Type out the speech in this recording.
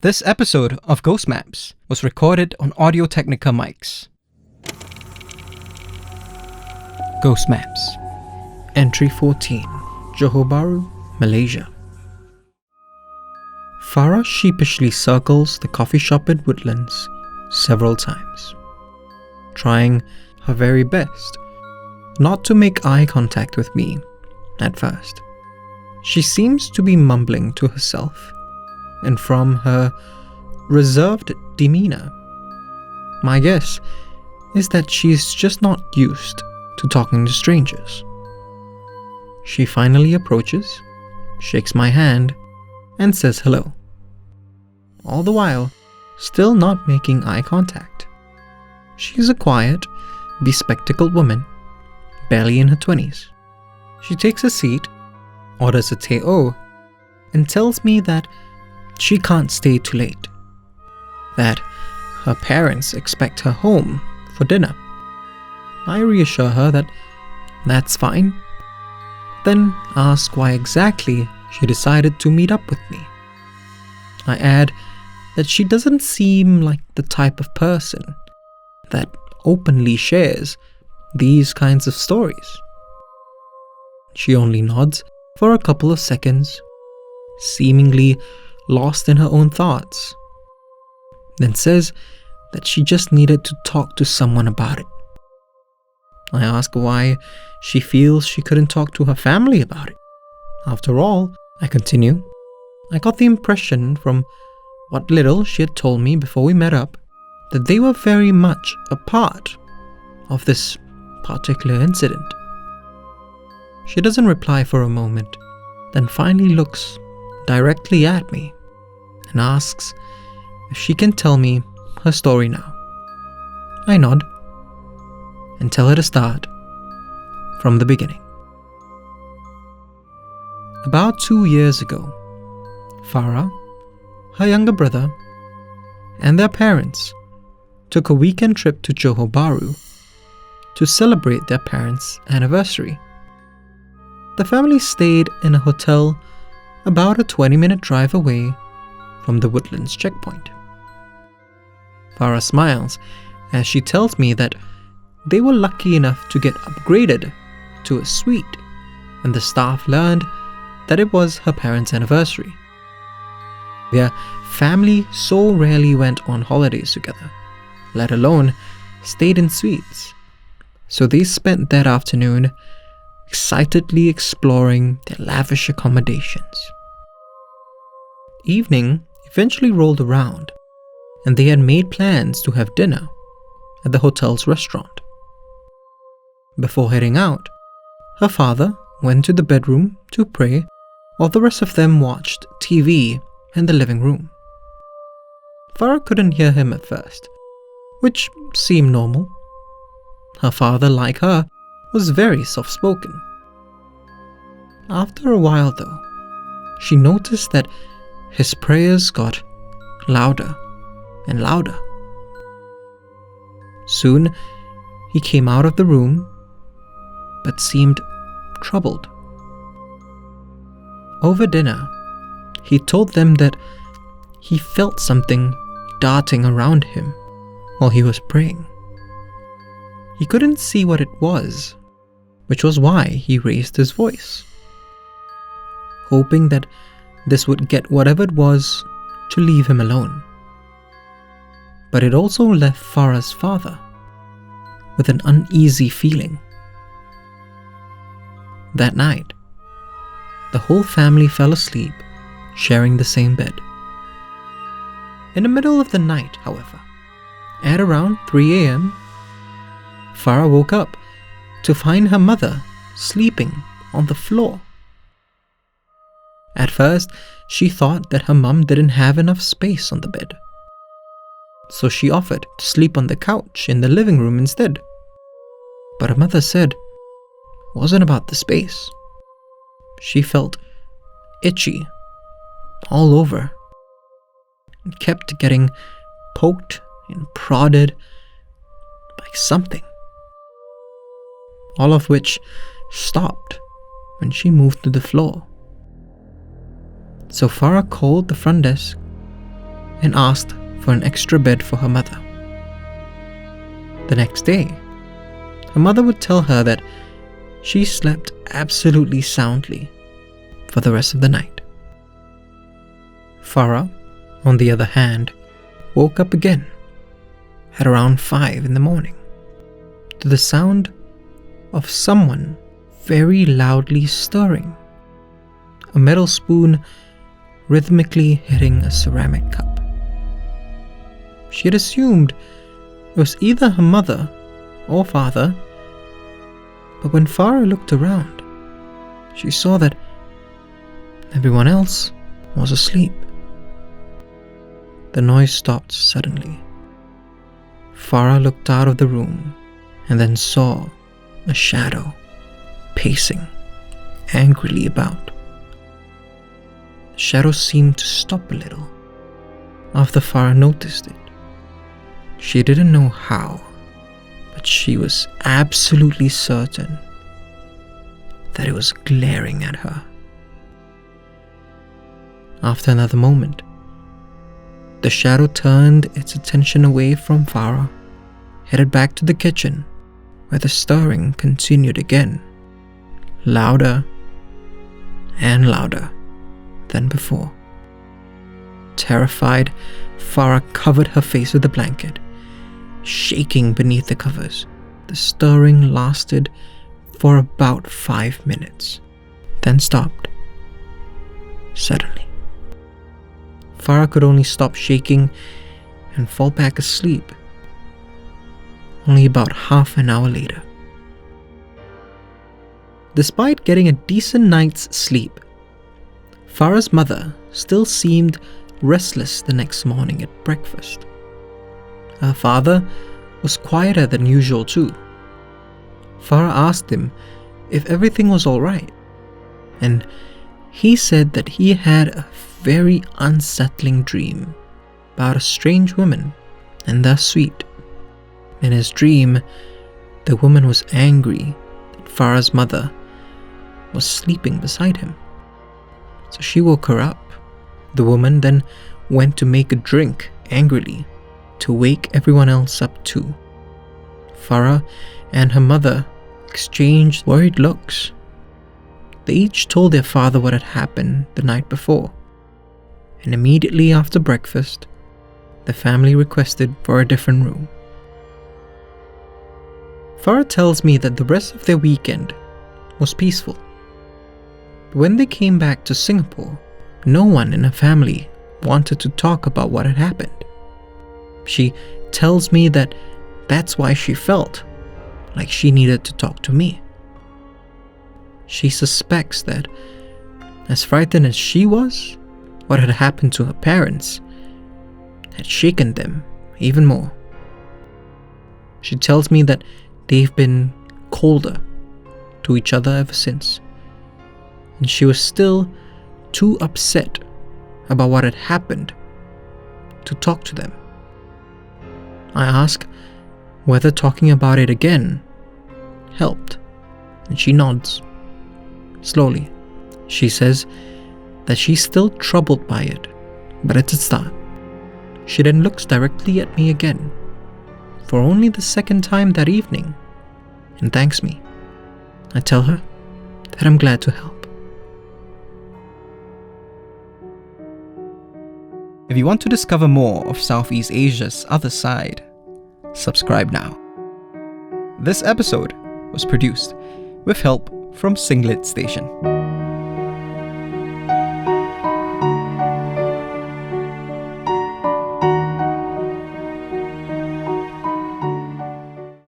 This episode of Ghost Maps was recorded on Audio-Technica mics. Ghost Maps. Entry 14. Johor Bahru, Malaysia. Farah sheepishly circles the coffee shop in Woodlands several times, trying her very best not to make eye contact with me at first. She seems to be mumbling to herself, and from her reserved demeanor, my guess is that she's just not used to talking to strangers. She finally approaches, shakes my hand, and says hello, all the while still not making eye contact. She's a quiet, bespectacled woman, barely in her 20s. She takes a seat, orders a teh-o, and tells me that she can't stay too late, that her parents expect her home for dinner. I reassure her that that's fine, then ask why exactly she decided to meet up with me. I add that she doesn't seem like the type of person that openly shares these kinds of stories. She only nods for a couple of seconds, seemingly lost in her own thoughts, then says that she just needed to talk to someone about it. I ask why she feels she couldn't talk to her family about it. After all, I continue, I got the impression from what little she had told me before we met up that they were very much a part of this particular incident. She doesn't reply for a moment, then finally looks directly at me and asks if she can tell me her story now. I nod and tell her to start from the beginning. About 2 years ago, Farah, her younger brother, and their parents took a weekend trip to Johor Bahru to celebrate their parents' anniversary. The family stayed in a hotel about a 20-minute drive away from the Woodlands checkpoint. Farah smiles as she tells me that they were lucky enough to get upgraded to a suite when the staff learned that it was her parents' anniversary. Their family so rarely went on holidays together, let alone stayed in suites, so they spent that afternoon excitedly exploring their lavish accommodations. Evening eventually rolled around, and they had made plans to have dinner at the hotel's restaurant. Before heading out, her father went to the bedroom to pray while the rest of them watched TV in the living room. Farah couldn't hear him at first, which seemed normal. Her father, like her, was very soft-spoken. After a while, though, she noticed that his prayers got louder and louder. Soon, he came out of the room, but seemed troubled. Over dinner, he told them that he felt something darting around him while he was praying. He couldn't see what it was, which was why he raised his voice, hoping that this would get whatever it was to leave him alone. But it also left Farah's father with an uneasy feeling. That night, the whole family fell asleep, sharing the same bed. In the middle of the night, however, at around 3 a.m., Farah woke up to find her mother sleeping on the floor. At first, she thought that her mum didn't have enough space on the bed, so she offered to sleep on the couch in the living room instead. But her mother said it wasn't about the space. She felt itchy all over and kept getting poked and prodded by something, all of which stopped when she moved to the floor. So Farah called the front desk and asked for an extra bed for her mother. The next day, her mother would tell her that she slept absolutely soundly for the rest of the night. Farah, on the other hand, woke up again at around 5 in the morning to the sound of someone very loudly stirring, a metal spoon rhythmically hitting a ceramic cup. She had assumed it was either her mother or father, but when Farah looked around, she saw that everyone else was asleep. The noise stopped suddenly. Farah looked out of the room and then saw a shadow pacing angrily about. The shadow seemed to stop a little after Farah noticed it. She didn't know how, but she was absolutely certain that it was glaring at her. After another moment, the shadow turned its attention away from Farah, headed back to the kitchen, where the stirring continued again, louder and louder than before. Terrified, Farah covered her face with the blanket, shaking beneath the covers. The stirring lasted for about 5 minutes, then stopped suddenly. Farah could only stop shaking and fall back asleep only about half an hour later. Despite getting a decent night's sleep, Farah's mother still seemed restless the next morning at breakfast. Her father was quieter than usual too. Farah asked him if everything was all right, and he said that he had a very unsettling dream about a strange woman in their suite. In his dream, the woman was angry that Farah's mother was sleeping beside him, so she woke her up. The woman then went to make a drink angrily to wake everyone else up too. Farah and her mother exchanged worried looks. They each told their father what had happened the night before, and immediately after breakfast, the family requested for a different room. Farah tells me that the rest of their weekend was peaceful. But when they came back to Singapore, no one in her family wanted to talk about what had happened. She tells me that that's why she felt like she needed to talk to me. She suspects that, as frightened as she was, what had happened to her parents had shaken them even more. She tells me that they've been colder to each other ever since, and she was still too upset about what had happened to talk to them. I ask whether talking about it again helped, and she nods. Slowly, she says that she's still troubled by it, but it's a start. She then looks directly at me again, for only the second time that evening, and thanks me. I tell her that I'm glad to help. If you want to discover more of Southeast Asia's other side, subscribe now. This episode was produced with help from Singlet Station.